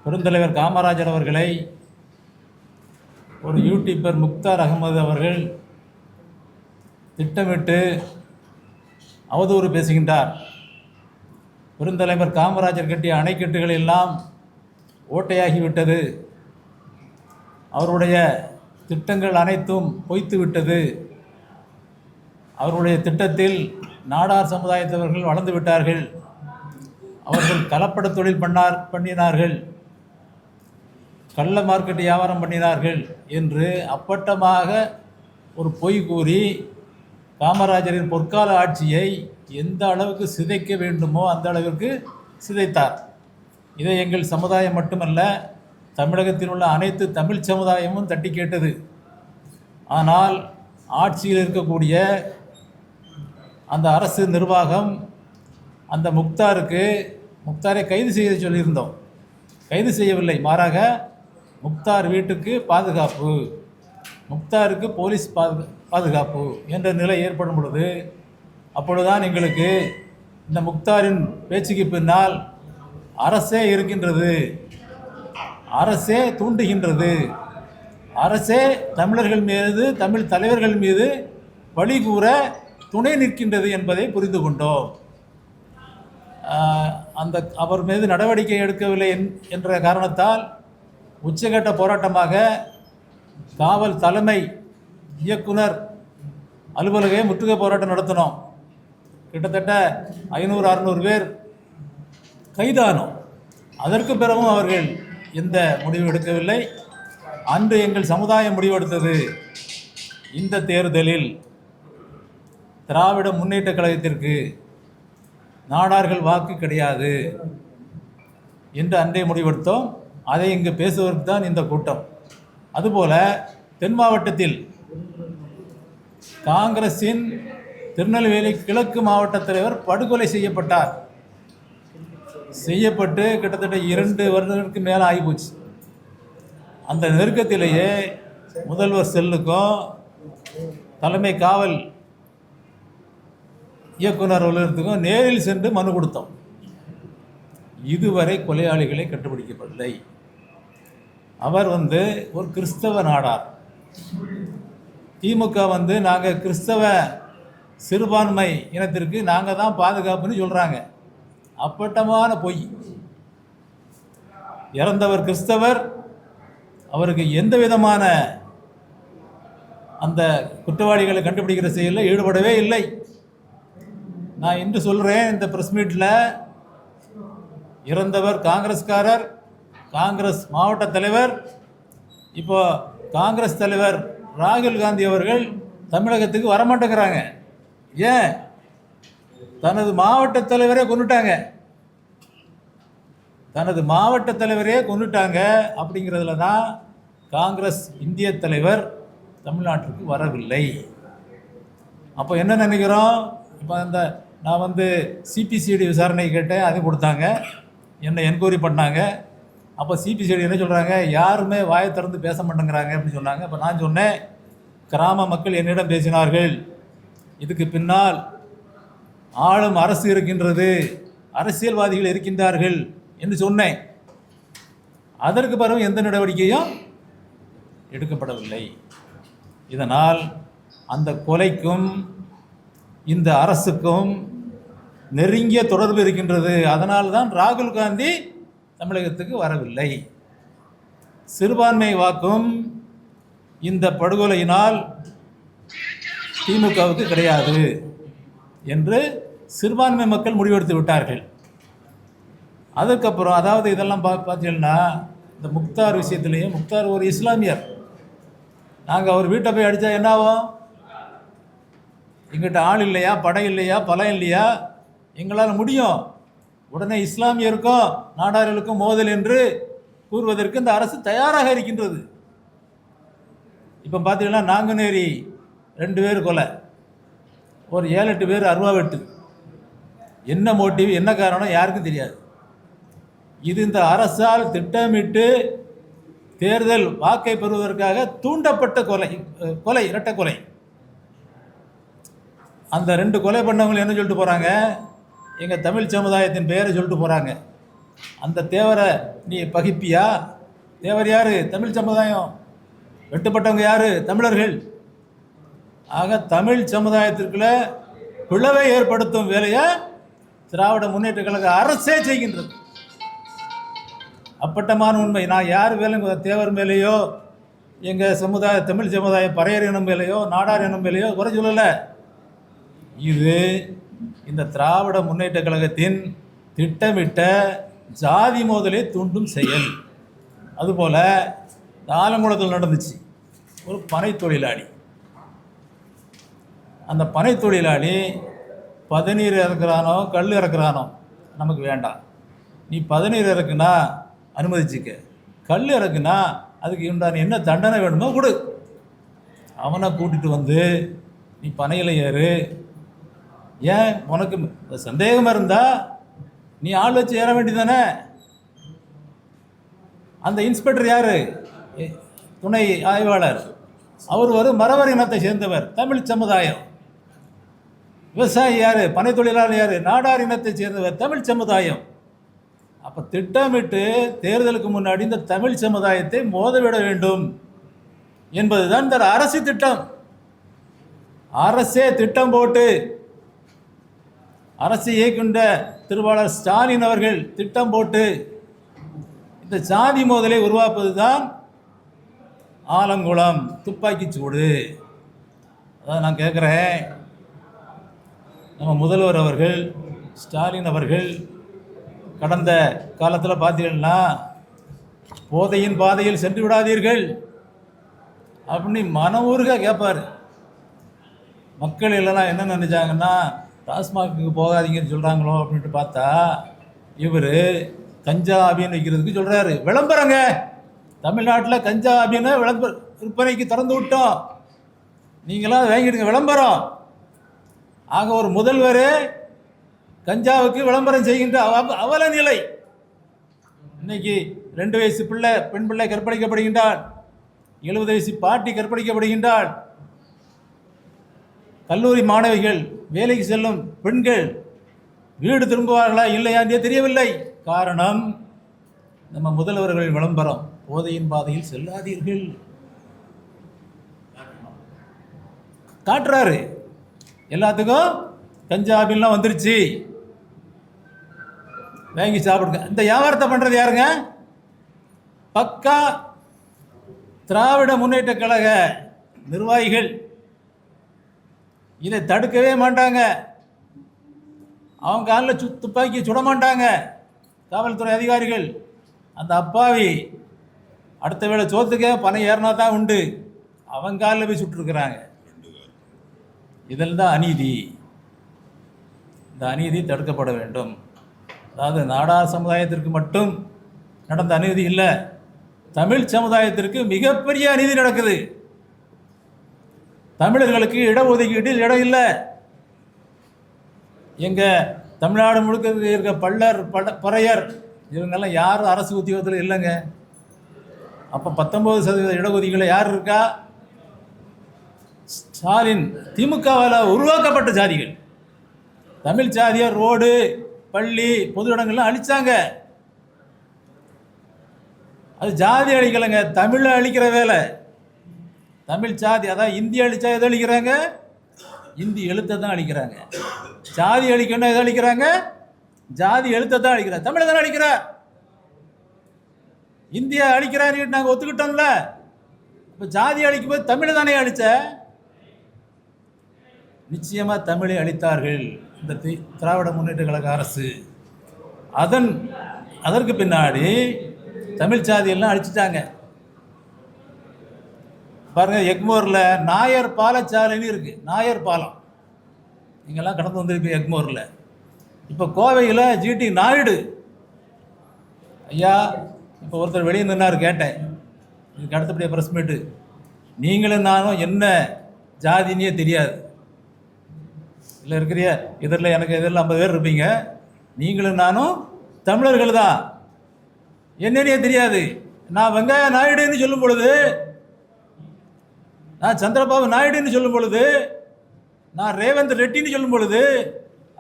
பெருந்தலைவர் காமராஜர் அவர்களை ஒரு யூடியூபர் முக்தார் அகமது அவர்கள் திட்டமிட்டு அவதூறு பேசுகின்றார். பெருந்தலைவர் காமராஜர் கட்டிய அணைக்கட்டுகள் எல்லாம் ஓட்டையாகிவிட்டது, அவருடைய திட்டங்கள் அனைத்தும் பொய்த்துவிட்டது, அவருடைய திட்டத்தில் நாடார் சமுதாயத்தவர்கள் வளர்ந்து விட்டார்கள், அவர்கள் கலப்பட தொழில் பண்ணினார்கள், கள்ள மார்க்கெட் வியாபாரம் பண்ணினார்கள் என்று அப்பட்டமாக ஒரு பொய் கூறி காமராஜரின் பொற்கால ஆட்சியை எந்த அளவுக்கு சிதைக்க வேண்டுமோ அந்த அளவிற்கு சிதைத்தார். இதை எங்கள் சமுதாயம் மட்டுமல்ல, தமிழகத்தில் உள்ள அனைத்து தமிழ் சமுதாயமும் தட்டி கேட்டது. ஆனால் ஆட்சியில் இருக்கக்கூடிய அந்த அரசு நிர்வாகம் அந்த முக்தாரை கைது செய்ய சொல்லியிருந்தோம். கைது செய்யவில்லை, மாறாக முக்தார் வீட்டுக்கு பாதுகாப்பு, முக்தாருக்கு போலீஸ் பாதுகாப்பு என்ற நிலை ஏற்படும் பொழுது அப்பொழுதுதான் எங்களுக்கு இந்த முக்தாரின் பேச்சுக்கு பின்னால் அரசே இருக்கின்றது, அரசே தூண்டுகின்றது, அரசே தமிழர்கள் மீது தமிழ் தலைவர்கள் மீது பழி கூற துணை நிற்கின்றது என்பதை புரிந்து கொண்டோம். அவர் மீது நடவடிக்கை எடுக்கவில்லை என்ற காரணத்தால் உச்சகட்ட போராட்டமாக காவல் தலைமை இயக்குனர் அலுவலகை முற்றுகை போராட்டம் நடத்தினோம். கிட்டத்தட்ட 500-600 பேர் கைதானோம். அதற்கு பிறகும் அவர்கள் எந்த முடிவு எடுக்கவில்லை. அன்று எங்கள் சமுதாயம் முடிவெடுத்தது, இந்த தேர்தலில் திராவிட முன்னேற்ற கழகத்திற்கு நாடார்கள் வாக்கு கிடையாது என்று அன்றே முடிவெடுத்தோம். அதை இங்கு பேசுவதற்கு தான் இந்த கூட்டம். அதுபோல தென் மாவட்டத்தில் காங்கிரஸின் திருநெல்வேலி கிழக்கு மாவட்ட தலைவர் படுகொலை செய்யப்பட்டு கிட்டத்தட்ட 2 வருடங்களுக்கு மேலே ஆகிப்போச்சு. அந்த நெருக்கத்திலேயே முதல்வர் செல்லுக்கும் தலைமை காவல் இயக்குனர் அலுவலகத்துக்கும் நேரில் சென்று மனு கொடுத்தோம். இதுவரை கொலையாளிகளை கண்டுபிடிக்கப்படவில்லை. அவர் ஒரு கிறிஸ்தவ நாடார். திமுக நாங்கள் கிறிஸ்தவ சிறுபான்மை இனத்திற்கு நாங்கள் தான் பாதுகாப்புன்னு சொல்கிறாங்க. அப்பட்டமான பொய். இறந்தவர் கிறிஸ்தவர், அவருக்கு எந்த விதமான அந்த குற்றவாளிகளை கண்டுபிடிக்கிற செயலில் ஈடுபடவே இல்லை. நான் இன்று சொல்கிறேன், இந்த ப்ரெஸ் மீட்டில் இறந்தவர் காங்கிரஸ்காரர், காங்கிரஸ் மாவட்ட தலைவர். இப்போ காங்கிரஸ் தலைவர் ராகுல் காந்தி அவர்கள் தமிழகத்துக்கு வரமாட்டேங்கிறாங்க. ஏன்? தனது மாவட்ட தலைவரே கொண்டுட்டாங்க, அப்படிங்கிறதுல தான் காங்கிரஸ் இந்திய தலைவர் தமிழ்நாட்டிற்கு வரவில்லை. அப்போ என்ன நினைக்கிறோம்? இப்போ நான் சிபிசிஐடி விசாரணை கேட்டேன், அது கொடுத்தாங்க, என்னை என்கொயரி பண்ணாங்க. அப்போ சிபிசிஐடி என்ன சொல்கிறாங்க? யாருமே வாயை திறந்து பேச மாட்டேங்கிறாங்க அப்படின்னு சொன்னாங்க. அப்போ நான் சொன்னேன், கிராம மக்கள் என்னிடம் பேசினார்கள், இதுக்கு பின்னால் ஆளும் அரசு இருக்கின்றது, அரசியல்வாதிகள் இருக்கின்றார்கள் என்று சொன்னேன். அதற்கு பிறகு எந்த நடவடிக்கையும் எடுக்கப்படவில்லை. இதனால் அந்த கொலைக்கும் இந்த அரசுக்கும் நெருங்கிய தொடர்பு இருக்கின்றது. அதனால் தான் ராகுல் காந்தி தமிழகத்துக்கு வரவில்லை. சிறுபான்மை வாக்கும் இந்த படுகொலையினால் திமுகவுக்கு கிடையாது என்று சிறுபான்மை மக்கள் முடிவெடுத்து விட்டார்கள். அதுக்கப்புறம் அதாவது இதெல்லாம் பார்த்தீங்கன்னா, இந்த முக்தார் விஷயத்துலேயும், முக்தார் ஒரு இஸ்லாமியர், நாங்கள் அவர் வீட்டை போய் அடித்தா என்ன ஆகும்? எங்கிட்ட ஆள் இல்லையா, படை இல்லையா, பலம் இல்லையா? எங்களால் முடியும். உடனே இஸ்லாமியருக்கும் நாடார்களுக்கும் மோதல் என்று கூறுவதற்கு இந்த அரசு தயாராக இருக்கின்றது. இப்போ பார்த்தீங்கன்னா, நாங்குநேரி 2 பேர் கொலை, ஒரு 7-8 பேர் அருவா வெட்டு. என்ன மோட்டிவ், என்ன காரணம் யாருக்கும் தெரியாது. இது இந்த அரசால் திட்டமிட்டு தேர்தல் வாக்கை பெறுவதற்காக தூண்டப்பட்ட கொலை, இரட்டை கொலை. அந்த 2 கொலை பண்ணவங்க என்ன சொல்லிட்டு போகிறாங்க? எங்கள் தமிழ் சமுதாயத்தின் பெயரை சொல்லிட்டு போகிறாங்க. அந்த தேவரை நீ பகிப்பியா? தேவர் யாரு? தமிழ் சமுதாயம். வெட்டுப்பட்டவங்க யாரு? தமிழர்கள். ஆக தமிழ் சமுதாயத்திற்குள்ள பிளவை ஏற்படுத்தும் வேலையை திராவிட முன்னேற்ற கழக அரசே செய்கின்றது. அப்பட்டமான உண்மை. நான் யார் மேலும் தேவர் மேலேயோ எங்கள் சமுதாய தமிழ் சமுதாய பறையர் இனம் மேலேயோ நாடார் இனம் மேலேயோ குறை சொல்லலை. இது இந்த திராவிட முன்னேற்ற கழகத்தின் திட்டமிட்ட ஜாதி மோதலை தூண்டும் செயல். அதுபோல் இந்த ஆலங்குளத்தில் நடந்துச்சு. ஒரு பனை தொழிலாளி, அந்த பனை தொழிலாளி பதநீர் இறக்குறானோ கல் இறக்குறானோ நமக்கு வேண்டாம். நீ பதநீர் இறக்குனா அனுமதிச்சுக்க, கல் இறக்குனா அதுக்கு உண்டான என்ன தண்டனை வேணுமோ கொடு. அவனை கூட்டிகிட்டு வந்து நீ பனையில் ஏறு. ஏன் உனக்கு சந்தேகமாக இருந்தால் நீ ஆள் வச்சு ஏற வேண்டியதானே? அந்த இன்ஸ்பெக்டர் யார்? துணை ஆய்வாளர். அவர் ஒரு மறவர் இனத்தை சேர்ந்தவர், தமிழ் சமுதாயம். விவசாயி யார்? பனை தொழிலாளர் யார்? நாடார் இனத்தை சேர்ந்தவர், தமிழ் சமுதாயம். அப்போ திட்டமிட்டு தேர்தலுக்கு முன்னாடி இந்த தமிழ் சமுதாயத்தை மோதவிட வேண்டும் என்பதுதான் இந்த அரசு திட்டம். அரசே திட்டம் போட்டு அரசு இயக்கின்ற திருவாளர் ஸ்டாலின் அவர்கள் திட்டம் போட்டு இந்த சாதி மோதலை உருவாக்குவது தான் ஆலங்குளம் துப்பாக்கி சூடு. அதான் நான் கேட்குறேன், நம்ம முதல்வர் அவர்கள் ஸ்டாலின் அவர்கள் கடந்த காலத்தில் பார்த்தீங்கன்னா போதையின் பாதையில் சென்று விடாதீர்கள் அப்படின்னு மனமுருக கேட்பார். மக்கள் எல்லாம் என்ன நினைச்சாங்கன்னா டாஸ்மாக்கு போகாதீங்கன்னு சொல்கிறாங்களோ அப்படின்ட்டு பார்த்தா இவர் கஞ்சா அபின்னு வைக்கிறதுக்கு சொல்கிறாரு. விளம்பரங்க, தமிழ்நாட்டில் கஞ்சா அபின்னு விற்பனைக்கு திறந்து விட்டோம், நீங்களாம் வாங்கிடுங்க விளம்பரம். ஆக ஒரு முதல்வர் கஞ்சாவுக்கு விளம்பரம் செய்கின்ற அவல நிலை. இன்னைக்கு 2 வயசு பிள்ளை பெண் பிள்ளை கற்பழிக்கப்படுகின்றாள், 70 வயசு பாட்டி கற்பழிக்கப்படுகின்றாள். கல்லூரி மாணவிகள், வேலைக்கு செல்லும் பெண்கள் வீடு திரும்புவார்களா இல்லையா என்றே தெரியவில்லை. காரணம் நம்ம முதல்வர்களின் விளம்பரம். போதையின் பாதையில் செல்லாதீர்கள் காட்டுறாரு. எல்லாத்துக்கும் கஞ்சாபின்லாம் வந்துருச்சு, வாங்கி சாப்பிடுங்க. இந்த வியாபாரத்தை பண்ணுறது யாருங்க? பக்கா திராவிட முன்னேற்ற கழக நிர்வாகிகள். இதை தடுக்கவே மாட்டாங்க. அவங்க காலில் துப்பாக்கி சுட மாட்டாங்க காவல்துறை அதிகாரிகள். அந்த அப்பாவி அடுத்த வேளை சோத்துக்க பணம் ஏறினா தான் உண்டு, அவங்க காலில் போய் சுட்டுருக்குறாங்க. இதில் தான் அநீதி. இந்த அநீதி தடுக்கப்பட வேண்டும். அதாவது நாடார் சமுதாயத்திற்கு மட்டும் நடந்த அநீதி இல்லை, தமிழ் சமுதாயத்திற்கு மிகப்பெரிய அநீதி நடக்குது. தமிழர்களுக்கு இடஒதுக்கீட்டில் இடம் இல்லை. எங்கள் தமிழ்நாடு முழுக்க இருக்க பள்ளர் பறையர் இவங்கெல்லாம் யாரும் அரசு உத்தியோகத்தில் இல்லைங்க. அப்போ 19% இடஒதுக்கீடுல யார் இருக்கா? ஸ்டாலின் திமுகவால் உருவாக்கப்பட்ட ஜாதிகள். தமிழ் ஜாதியை ரோடு பள்ளி பொது இடங்கள்லாம் அழிச்சாங்க. அது ஜாதி அழிக்கலைங்க, தமிழை அழிக்கிற வேலை. தமிழ் ஜாதி, அதான் இந்தி அழிச்சா எதை அழிக்கிறாங்க? இந்தி எழுத்தை தான் அழிக்கிறாங்க. ஜாதி அழிக்கணும் எதை அழிக்கிறாங்க? ஜாதி எழுத்தை தான் அழிக்கிறார், தமிழை தானே அழிக்கிறார். இந்தியா அழிக்கிறாரு நாங்கள் ஒத்துக்கிட்டோம்ல. இப்போ ஜாதி அழிக்கும் போது தமிழை தானே அழிச்ச. நிச்சயமாக தமிழை அழித்தார்கள் இந்த திராவிட முன்னேற்ற கழக அரசு. அதற்கு பின்னாடி தமிழ் ஜாதியெல்லாம் அழிச்சிட்டாங்க. பாருங்க, எக்மோரில் நாயர் பாலச்சாலைன்னு இருக்குது. நாயர் பாலம் நீங்கள்லாம் கடந்து வந்திருப்பீங்க எக்மோரில். இப்போ கோவையில் ஜிடி நாயுடு ஐயா, இப்போ ஒருத்தர் வெளியே நின்னார், கேட்டேன் இதுக்கு அடுத்தபடியாக ப்ரெஸ் மீட்டு. நீங்களும் நானும் என்ன ஜாதினே தெரியாது, இல்லை இருக்கிறிய இதில் எனக்கு இதில் 50 பேர் இருப்பீங்க, நீங்களும் நானும் தமிழர்கள் தான், என்னன்னே தெரியாது. நான் வெங்காய நாயுடுன்னு சொல்லும் பொழுது, நான் சந்திரபாபு நாயுடுன்னு சொல்லும் பொழுது, நான் ரேவந்த் ரெட்டின்னு சொல்லும் பொழுது,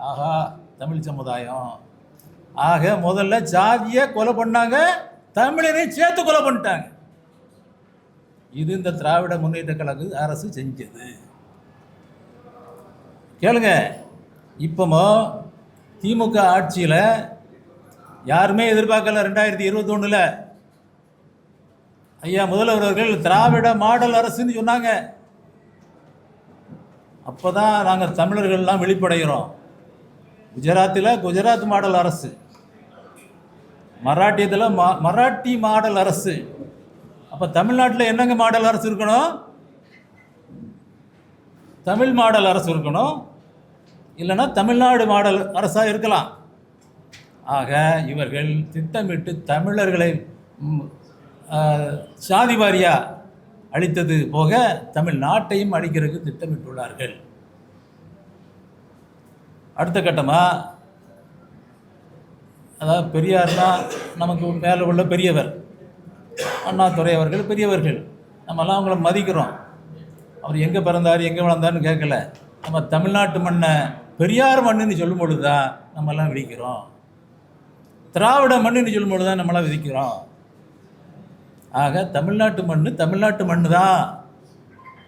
ஆஹா தமிழ் சமுதாயம் ஆக முதல்ல ஜாதியை கொலை பண்ணாங்க, தமிழரையும் சேர்த்து கொலை பண்ணிட்டாங்க. இது இந்த திராவிட முன்னேற்ற கழக அரசு செஞ்சது. கேளுங்க, இப்போமோ திமுக ஆட்சியில் யாருமே எதிர்பார்க்கல. 2021 ஐயா முதல்வர் அவர்கள் திராவிட மாடல் அரசுன்னு சொன்னாங்க. அப்போ தான் நாங்கள் தமிழர்கள்லாம் வெளிப்படைகிறோம். குஜராத்தில் குஜராத் மாடல் அரசு, மராட்டியத்தில் மராட்டி மாடல் அரசு. அப்போ தமிழ்நாட்டில் என்னங்க மாடல் அரசு இருக்கணும்? தமிழ் மாடல் அரசு இருக்கணும், இல்லைன்னா தமிழ்நாடு மாடல் அரசாக இருக்கலாம். ஆக இவர்கள் திட்டமிட்டு தமிழர்களை சாதி வாரியாக அழித்தது போக தமிழ்நாட்டையும் அழிக்கிறதுக்கு திட்டமிட்டுள்ளார்கள். அடுத்த கட்டமாக, அதாவது பெரியார்னா நமக்கு மேலே உள்ள பெரியவர், அண்ணாதுரை அவர்கள் பெரியவர்கள், நம்மெல்லாம் அவங்கள மதிக்கிறோம். அவர் எங்கே பிறந்தார் எங்கே வளர்ந்தார்னு கேட்கல. நம்ம தமிழ்நாட்டு மண்ணை பெரியார் மண்ணுன்னு சொல்லும் பொழுது தான் நம்மெல்லாம் விதிக்கிறோம். திராவிட மண்ணுன்னு சொல்லும் பொழுது தான் நம்மளாம் விதிக்கிறோம். ஆக தமிழ்நாட்டு மண்ணு தமிழ்நாட்டு மண்ணு தான்.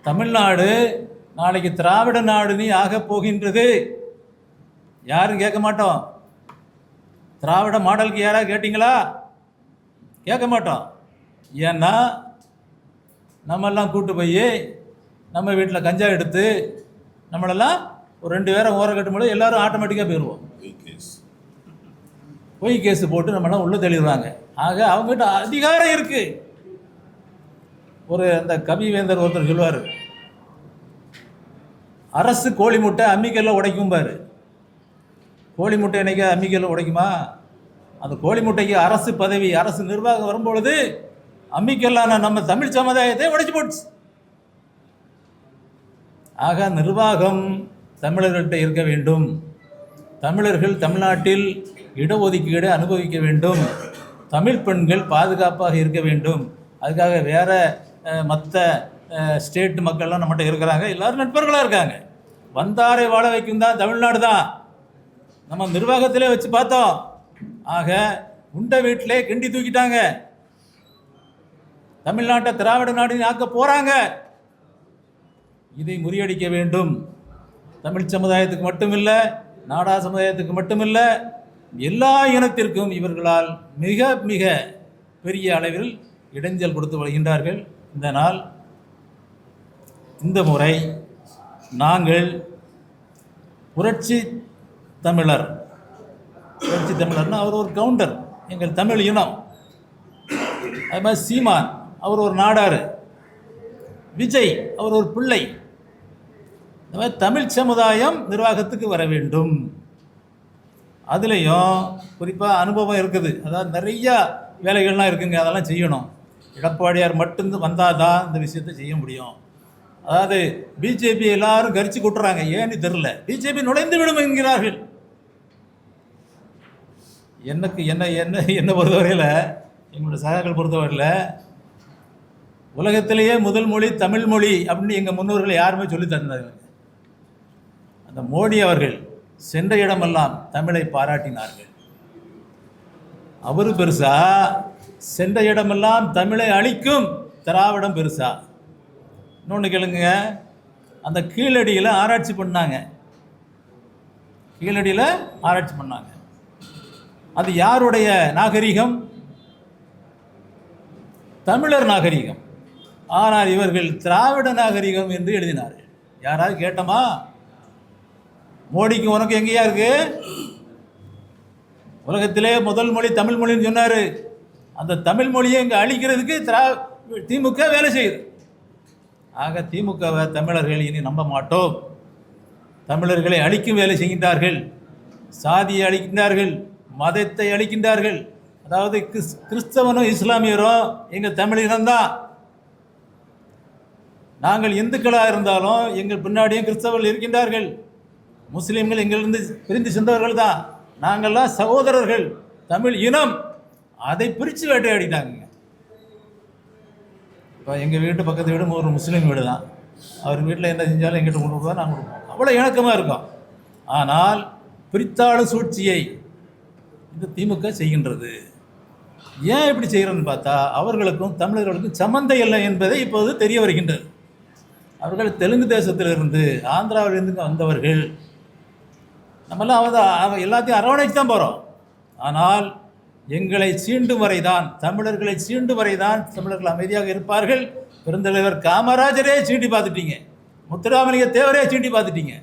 தமிழ்நாடு நாளைக்கு திராவிட நாடுன்னு ஆக போகின்றது. யாரும் கேட்க மாட்டோம். திராவிட மாடலுக்கு யாராவது கேட்டிங்களா? கேட்க மாட்டோம். ஏன்னா நம்மெல்லாம் கூட்டு போய் நம்ம வீட்டில் கஞ்சா எடுத்து நம்மளெல்லாம் ஒரு 2 பேரை ஓர கட்டும்போது எல்லாரும் ஆட்டோமேட்டிக்காக போயிடுவோம். பொய் கேஸு போட்டு நம்மளாம் உள்ளே தெளிவாங்க. ஆக அவங்ககிட்ட அதிகாரம் இருக்குது. ஒரு அந்த கவிவேந்தர் ஒருத்தர் சொல்லுவார், அரசு கோழி முட்டை அம்மிக்கல்ல உடைக்கும் பாரு. கோழி முட்டை என்னைக்கு அம்மிக்கல்ல உடைக்குமா? அந்த கோழி முட்டைக்கு அரசு பதவி, அரசு நிர்வாகம் வரும்பொழுது அம்மிக்கல்லான நம்ம தமிழ் சமுதாயத்தை உடைச்சு போச்சு. ஆக நிர்வாகம் தமிழர்கள்ட்ட இருக்க வேண்டும். தமிழர்கள் தமிழ்நாட்டில் இடஒதுக்கீடு அனுபவிக்க வேண்டும். தமிழ் பெண்கள் பாதுகாப்பாக இருக்க வேண்டும். அதுக்காக வேற மற்ற ஸ்டேட் மக்கள்லாம் நம்மகிட்ட இருக்கிறாங்க, எல்லோரும் நட்பர்களாக இருக்காங்க. வந்தாரை வாழ வைக்கும் தான் தமிழ்நாடு தான். நம்ம நிர்வாகத்திலே வச்சு பார்த்தோம். ஆக உண்ட வீட்டிலே கிண்டி தூக்கிட்டாங்க. தமிழ்நாட்டை திராவிட நாடு ஆக்க போகிறாங்க. இதை முறியடிக்க வேண்டும். தமிழ் சமுதாயத்துக்கு மட்டுமில்லை, நாடா சமுதாயத்துக்கு மட்டுமில்லை, எல்லா இனத்திற்கும் இவர்களால் மிக மிக பெரிய அளவில் இடைஞ்சல் கொடுத்து வருகின்றார்கள். இந்த நாள், இந்த முறை நாங்கள் புரட்சி தமிழர், புரட்சி தமிழர்னா அவர் ஒரு கவுண்டர், எங்கள் தமிழ் இனம். அது மாதிரி சீமான் அவர் ஒரு நாடார், விஜய் அவர் ஒரு பிள்ளை. இந்த மாதிரி தமிழ் சமுதாயம் நிர்வாகத்துக்கு வர வேண்டும். அதுலேயும் குறிப்பாக அனுபவம் இருக்குது. அதாவது நிறையா வேலைகள்லாம் இருக்குங்க, அதெல்லாம் செய்யணும். எடப்பாடியார் மட்டும் வந்தால் தான் இந்த விஷயத்தை செய்ய முடியும். அதாவது பிஜேபி எல்லாரும் கரிச்சு கொட்டுறாங்க, ஏன்னு தெரில. பிஜேபி நுழைந்து விடும் என்கிறார்கள். எனக்கு என்ன பொறுத்தவரையில், எங்களோட சகாக்கள் பொறுத்தவரையில், உலகத்திலேயே முதல் மொழி தமிழ் மொழி அப்படின்னு எங்கள் முன்னோர்கள் யாருமே சொல்லி தந்தார்கள். அந்த மோடி அவர்கள் சென்ற இடமெல்லாம் தமிழை பாராட்டினார்கள். அவரு பெருசா, சென்ற இடமெல்லாம் தமிழை அழிக்கும் திராவிடம் பெருசா? இன்னொன்று கேளுங்க, அந்த கீழடியில் ஆராய்ச்சி பண்ணாங்க. கீழடியில் ஆராய்ச்சி பண்ணாங்க. அது யாருடைய நாகரிகம்? தமிழர் நாகரிகம். ஆனால் இவர்கள் திராவிட நாகரிகம் என்று எழுதினார்கள். யாராவது கேட்டோமா? மோடிக்கு உனக்கு எங்கேயா இருக்கு? உலகத்திலே முதல் மொழி தமிழ் மொழின்னு சொன்னார். அந்த தமிழ் மொழியை இங்கே அழிக்கிறதுக்கு திமுக வேலை செய்யுது. ஆக திமுகவை தமிழர்கள் இனி நம்ப மாட்டோம். தமிழர்களை அழிக்கும் வேலை செய்கின்றார்கள். சாதியை அழிக்கின்றார்கள், மதத்தை அழிக்கின்றார்கள். அதாவது கிறிஸ்தவனும் இஸ்லாமியரும் எங்கள் தமிழினம்தான். நாங்கள் இந்துக்களாக இருந்தாலும் எங்கள் பின்னாடியும் கிறிஸ்தவர்கள் இருக்கின்றார்கள். முஸ்லீம்கள் எங்களிருந்து பிரிந்து சென்றவர்கள் தான். நாங்கள்லாம் சகோதரர்கள், தமிழ் இனம். அதை பிரித்து வேட்டையாடிட்டாங்க. இப்போ எங்கள் வீட்டு பக்கத்து வீடு ஒரு முஸ்லீம் வீடு தான். அவர் வீட்டில் என்ன செஞ்சாலும் எங்கிட்ட கொண்டு கொடுத்தா நாங்கள் கொடுப்போம். அவ்வளோ இணக்கமாக இருக்கும். ஆனால் பிரித்தாளும் சூழ்ச்சியை இந்த திமுக செய்கின்றது. ஏன் இப்படி செய்கிறோன்னு பார்த்தா, அவர்களுக்கும் தமிழர்களுக்கும் சம்மந்தம் இல்லை என்பதை இப்போது தெரிய வருகின்றது. அவர்கள் தெலுங்கு தேசத்திலிருந்து ஆந்திராவிலிருந்து வந்தவர்கள். நம்மெல்லாம் எல்லாத்தையும் அரவணைச்சு தான் போகிறோம். ஆனால் எங்களை சீண்டும் வரைதான், தமிழர்களை சீண்டும் வரைதான் தமிழர்கள் அமைதியாக இருப்பார்கள். பெருந்தலைவர் காமராஜரே சீண்டி பார்த்துட்டீங்க, முத்துராமலிங்க தேவரே சீண்டி பார்த்துட்டீங்க,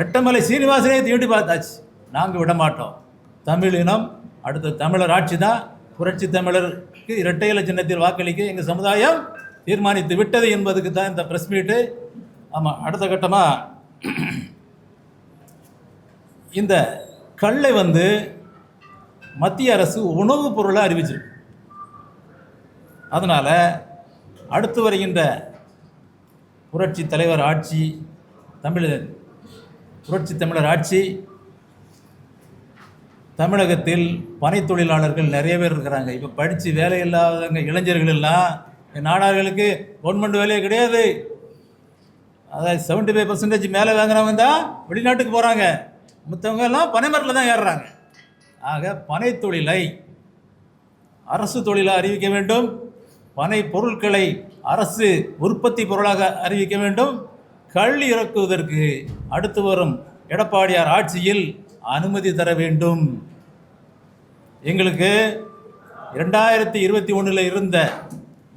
ரெட்டமலை சீனிவாசனே தீண்டி பார்த்தாச்சு. நாங்கள் விட மாட்டோம். தமிழினம் அடுத்த தமிழர் ஆட்சி தான். புரட்சி தமிழருக்கு இரட்டை இலை சின்னத்தில் வாக்களிக்க எங்கள் சமுதாயம் தீர்மானித்து விட்டது என்பதுக்கு தான் இந்த ப்ரெஸ் மீட்டு. ஆமாம், அடுத்த கட்டமாக இந்த கல்லை மத்திய அரசு உணவுப் பொருளாக அறிவிச்சிருக்கு. அதனால் அடுத்து வருகின்ற புரட்சி தலைவர் ஆட்சி, புரட்சி தமிழர் ஆட்சி, தமிழகத்தில் பனை தொழிலாளர்கள் நிறைய பேர் இருக்கிறாங்க. இப்போ படித்து வேலை இல்லாதவங்க இளைஞர்கள் எல்லாம் நாடார்களுக்கு கவர்மெண்ட் வேலையே கிடையாது. அதாவது 75% மேலே வாங்குறவங்க தான் வெளிநாட்டுக்கு போகிறாங்க. மற்றவங்க எல்லாம் பனை மரத்தில் தான் ஏறுறாங்க. ஆக பனை தொழிலை அரசு தொழிலாக அறிவிக்க வேண்டும். பனை பொருட்களை அரசு உற்பத்தி பொருளாக அறிவிக்க வேண்டும். கள் இறக்குவதற்கு அடுத்து வரும் எடப்பாடியார் ஆட்சியில் அனுமதி தர வேண்டும். எங்களுக்கு 2021 இருந்த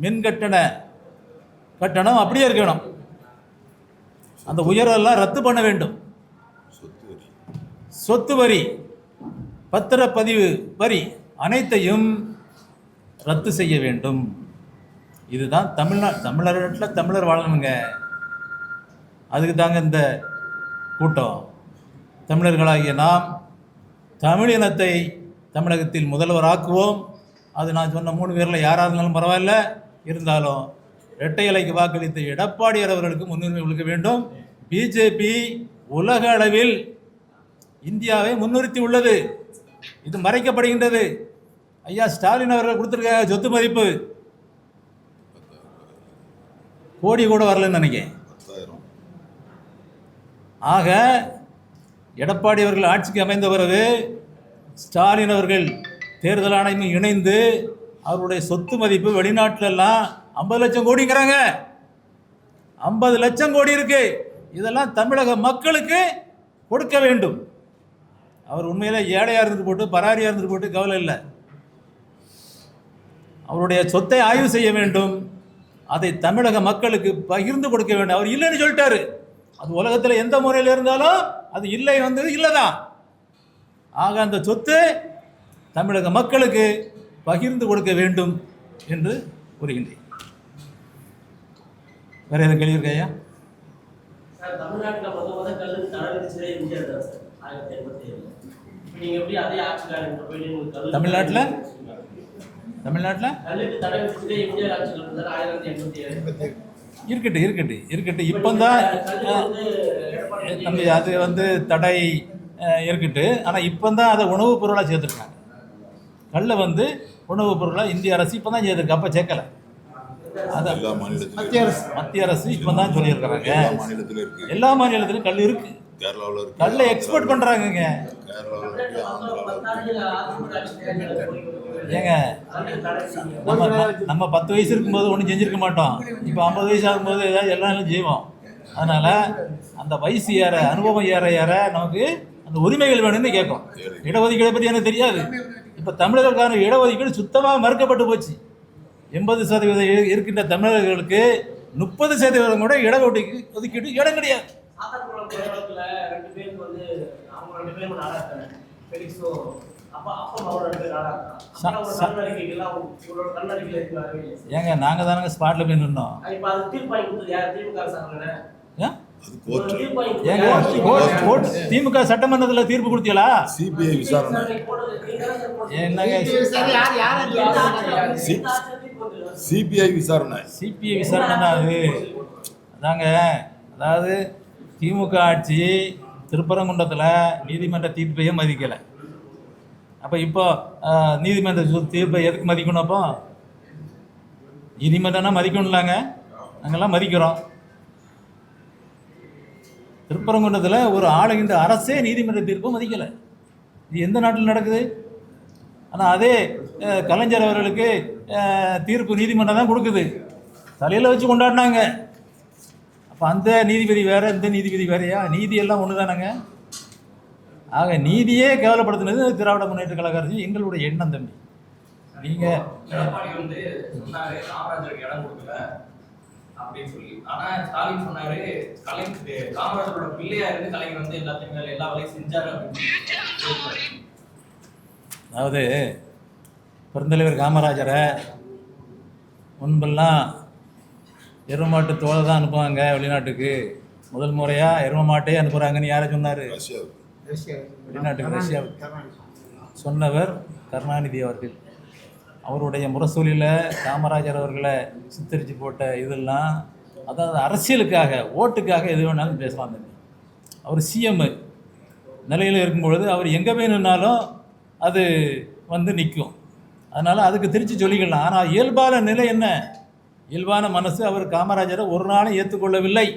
மின் கட்டணம் அப்படியே இருக்கணும். அந்த உயர்வெல்லாம் ரத்து பண்ண வேண்டும். சொத்து வரி, பத்திரப்பதிவு வரி அனைத்தையும் ரத்து செய்ய வேண்டும். இதுதான் தமிழர்கள் தமிழர் வாழணுங்க. அதுக்கு தாங்க இந்த கூட்டம். தமிழர்களாகிய நாம் தமிழ் இனத்தை தமிழகத்தில் முதல்வராக்குவோம். அது நான் சொன்ன 3 பேரில் யாராக இருந்தாலும் பரவாயில்ல. இருந்தாலும் இரட்டை இலைக்கு வாக்களித்த எடப்பாடியார் அவர்களுக்கு முன்னுரிமை கொடுக்க வேண்டும். பிஜேபி உலக அளவில் இந்தியாவை முன்னிறுத்தி உள்ளது. இது மறைக்கப்படுகின்றது. ஐயா ஸ்டாலின் அவர்கள் கொடுத்துருக்க சொத்து மதிப்பு கோடி கூட வரலன்னு நினைக்கிறேன். ஆக எடப்பாடி அவர்கள் ஆட்சிக்கு அமைந்த பிறகு ஸ்டாலின் அவர்கள் தேர்தல் ஆணையம் இணைந்து அவருடைய சொத்து மதிப்பு வெளிநாட்டிலெல்லாம் 50 லட்சம் கோடிங்கிறாங்க. 50 லட்சம் கோடி இருக்கு. இதெல்லாம் தமிழக மக்களுக்கு கொடுக்க வேண்டும். அவர் உண்மையில ஏழையாக இருந்துட்டு போட்டு பராரியாக இருந்துட்டு போட்டு கவலை இல்லை. அவருடைய சொத்தை ஆய்வு செய்ய வேண்டும். அதை தமிழக மக்களுக்கு பகிர்ந்து கொடுக்க வேண்டும். அவர் இல்லைன்னு சொல்லிட்டாரு. அது உலகத்தில் எந்த முறையில் இருந்தாலும் அது இல்லை இல்லைதான். ஆக அந்த சொத்து தமிழக மக்களுக்கு பகிர்ந்து கொடுக்க வேண்டும் என்று கூறுகின்றேன். வேற எதுவும் கேள்வி இருக்கா ஐயா? தமிழ்நாட்டில் இருக்கட்டு இப்போதான் தம்பி அது தடை இருக்கட்டு. ஆனால் இப்போ தான் அதை உணவுப் பொருளாக சேர்த்துருக்காங்க. கல்லை உணவுப் பொருளாக இந்திய அரசு இப்போ தான் சேர்த்துருக்கு. அப்போ சேர்க்கலை. அதான் மத்திய அரசு இப்போ தான் சொல்லியிருக்கிறாங்க. எல்லா மாநிலத்திலும் கல் இருக்கு. கல்லை எக்ஸ்போர்ட் பண்ணுறாங்கங்க. ஏங்க நம்ம 10 வயசு இருக்கும்போது ஒன்றும் செஞ்சுருக்க மாட்டோம். இப்போ 50 வயசு ஆகும்போது ஏதாவது எல்லாம் செய்வோம். அதனால் அந்த வயசு ஏற அனுபவம் ஏற நமக்கு அந்த உரிமைகள் வேணும்னு கேட்கும். இடஒதுக்கீடை பற்றி எனக்கு தெரியாது. இப்போ தமிழர்களுக்கான இடஒதுக்கீடு சுத்தமாக மறுக்கப்பட்டு போச்சு. 80% இருக்கின்ற தமிழர்களுக்கு 30% கூட இடஒதுக்கீடு இடம் கிடையாது. ஏங்க நாங்கள் தானங்க ஸ்பாட்ல போய் நின்னோம். திமுக சட்டமன்றத்தில் தீர்ப்பு கொடுத்தீங்களா? சிபிஐ விசாரணை அது அதாங்க. அதாவது திமுக ஆட்சி திருப்பரங்குன்றத்தில் நீதிமன்ற தீர்ப்பையே மதிக்கலை. அப்போ இப்போ நீதிமன்ற தீர்ப்பை எதுக்கு மதிக்கணும்? அப்போ நீதிமன்றம்னா மதிக்கணும்லாங்க. நாங்கள்லாம் மதிக்கிறோம். திருப்பரங்குன்றத்தில் ஒரு ஆளுகின்ற அரசே நீதிமன்ற தீர்ப்பை மதிக்கலை. இது எந்த நாட்டில் நடக்குது? ஆனால் அதே கலைஞர் அவர்களுக்கு தீர்ப்பு நீதிமன்றம் தான் கொடுக்குது. தலையில் வச்சு கொண்டாடினாங்க. அப்போ அந்த நீதிபதி வேற, இந்த நீதிபதி வேறையா? நீதி எல்லாம் ஒன்று தானங்க. ஆக நீதியே கேவலப்படுத்தினது திராவிட முன்னேற்ற கழக அரசு. எங்களுடைய எண்ணம் தம்பி. நீங்கள் எடப்பாடி வந்து சொன்னாரு காமராஜருக்கு இடம் கொடுக்கல அப்படின்னு சொல்லி. ஆனா ஸ்டாலின் சொன்னாரு காமராஜரோட பிள்ளையா இருந்து கலைஞர் வந்து எல்லாத்தையுமே எல்லா வேலையும் செஞ்சாரு அப்படின்னு. அதாவது பெருந்தலைவர் காமராஜரை முன்பெல்லாம் எருமாட்டு தோலை தான் அனுப்புவாங்க வெளிநாட்டுக்கு. முதல் முறையாக எரும மாட்டையே அனுப்புகிறாங்கன்னு யாரை சொன்னார்? வெளிநாட்டுக்கு, ரஷ்யாவுக்கு சொன்னவர் கருணாநிதி அவர்கள். அவருடைய முரசொலியில் காமராஜர் அவர்களை சித்தரித்து போட்ட இதெல்லாம், அதாவது அரசியலுக்காக, ஓட்டுக்காக எது வேணாலும் பேசலாம். அவர் சிஎம் நிலையில் இருக்கும் பொழுது அவர் எங்கே போய் நின்னாலும் அது வந்து நிற்கும். அதனால் அதுக்கு திருச்சி சொல்லிக்கலாம். ஆனால் இயல்பான நிலை என்ன? இயல்பான மனசு. அவர் காமராஜரை ஒரு நாளும் ஏற்றுக்கொள்ளவில்லை.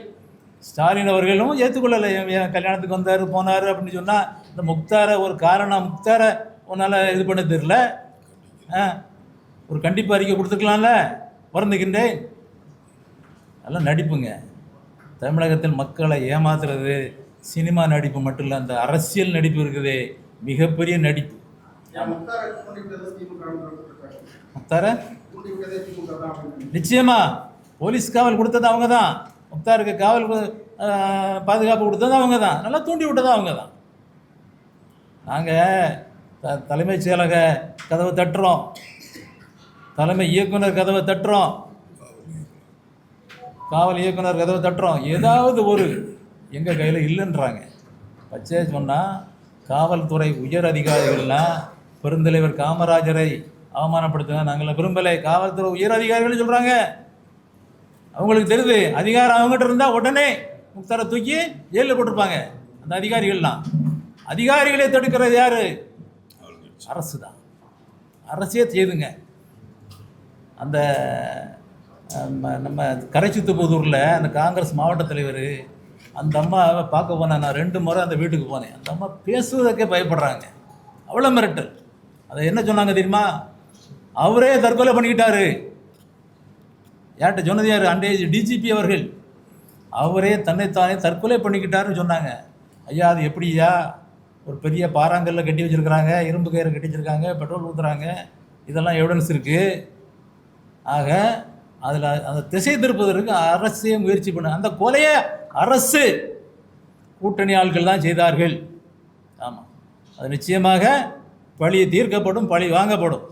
ஸ்டாலின் அவர்களும் ஏற்றுக்கொள்ளலை. கல்யாணத்துக்கு வந்தார் போனார் அப்படின்னு சொன்னால் இந்த முக்தாரை ஒரு காரணம், முக்தாரை உன்னால் இது பண்ண தெரியல, ஒரு கண்டிப்பு அறிக்கை கொடுத்துக்கலாம்ல, வருந்துகின்றேன். அதெல்லாம் நடிப்புங்க. தமிழகத்தில் மக்களை ஏமாத்துறது சினிமா நடிப்பு மட்டும் இல்லை, அந்த அரசியல் நடிப்பு இருக்குது, மிகப்பெரிய நடிப்பு. முக்தார நிச்சயமா போலீஸ் காவல் கொடுத்தது அவங்க தான். முக்தாருக்கு காவல் பாதுகாப்பு கொடுத்தது அவங்க தான். நல்லா தூண்டி விட்டது அவங்க தான். நாங்கள் தலைமைச் செயலக கதவை தட்டுறோம், தலைமை இயக்குனர் கதவை தட்டுறோம், காவல் இயக்குனர் கதவை தட்டுறோம். ஏதாவது ஒரு எங்கள் கையில் இல்லைன்றாங்க. பச்சை சொன்னால் காவல்துறை உயர் அதிகாரிகள்லாம் பெருந்தலைவர் காமராஜரை அவமானப்படுத்துங்க நாங்கள் விரும்பலை. காவல்துறை உயர் அதிகாரிகள் சொல்கிறாங்க. அவங்களுக்கு தெரியுது அதிகாரம் அவங்ககிட்ட இருந்தால் உடனே முக்தாரை தூக்கி ஜெயிலில் போட்டிருப்பாங்க. அந்த அதிகாரிகள்லாம், அதிகாரிகளே தடுக்கிறது யார்? அரசு தான். அரசே செய்துங்க. அந்த நம்ம கரைச்சித்துப்புதூரில் அந்த காங்கிரஸ் மாவட்ட தலைவர், அந்த அம்மாவை பார்க்க போனேன். நான் 2 முறை அந்த வீட்டுக்கு போனேன். அந்த அம்மா பேசுவதற்கே பயப்படுறாங்க, அவ்வளோ மிரட்டல். அதை என்ன சொன்னாங்க தெரியுமா? அவரே தற்கொலை பண்ணிக்கிட்டாரு. யார்கிட்ட சொன்னது யார்? அன்றைய டிஜிபி அவர்கள். அவரே தன்னைத்தானே தற்கொலை பண்ணிக்கிட்டாருன்னு சொன்னாங்க. ஐயா அது எப்படியா? ஒரு பெரிய பாறாங்கல்ல கட்டி வச்சுருக்கிறாங்க, இரும்பு கயிறை கட்டி வச்சுருக்காங்க, பெட்ரோல் ஊற்றுறாங்க, இதெல்லாம் எவிடன்ஸ் இருக்குது. ஆக அதில் அந்த திசை திருப்பதற்கு அரசே முயற்சி பண்ண, அந்த கொலையை அரசு கூட்டணி ஆட்கள் தான் செய்தார்கள். ஆமாம், அது நிச்சயமாக பழி தீர்க்கப்படும், பழி வாங்கப்படும்.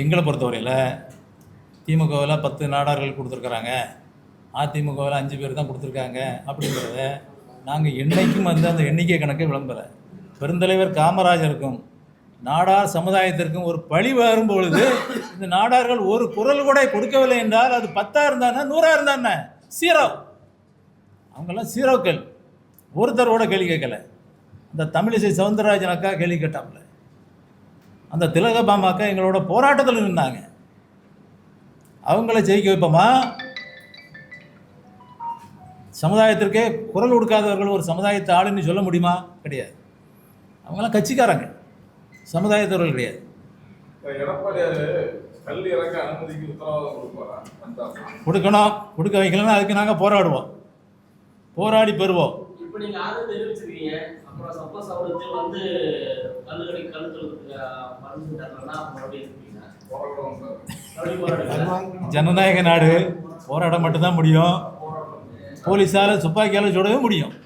எங்களை பொறுத்தவரையில் திமுகவில் 10 நாடார்கள் கொடுத்துருக்குறாங்க, அதிமுகவில் 5 பேர் தான் கொடுத்துருக்காங்க. அப்படிங்கிறத நாங்கள் என்றைக்கும் அந்த எண்ணிக்கை கணக்கை விளம்பர. பெருந்தலைவர் காமராஜருக்கும் நாடார் சமுதாயத்திற்கும் ஒரு பழி வரும் பொழுது இந்த நாடார்கள் ஒரு குரல் கூட கொடுக்கவில்லை என்றால் அது 10 இருந்தானே 100 இருந்தானே சீரோ. அவங்கெல்லாம் சீரோக்கள். ஒருத்தரோட கேள்வி கேட்கல. அந்த தமிழிசை சவுந்தரராஜன் அக்கா கேள்வி கேட்டாப்புல, அந்த திலகபாமா அக்கா எங்களோட போராட்டத்தில் நின்றாங்க. அவங்கள ஜெயிக்க வைப்போமா? சமுதாயத்திற்கே குரல் கொடுக்காதவர்கள் ஒரு சமுதாயத்தை ஆளுன்னு சொல்ல முடியுமா? கிடையாது. அவங்களாம் கட்சிக்காரங்க, சமுதாயத்தவர்கள் கிடையாது. கொடுக்கணும், கொடுக்க வைக்கலன்னா அதுக்கு நாங்கள் போராடுவோம், போராடி பெறுவோம். ஜனநாயக நாடு, போராட மட்டும்தான் முடியும். போலீஸால் துப்பாக்கியால் சுடவே முடியும்.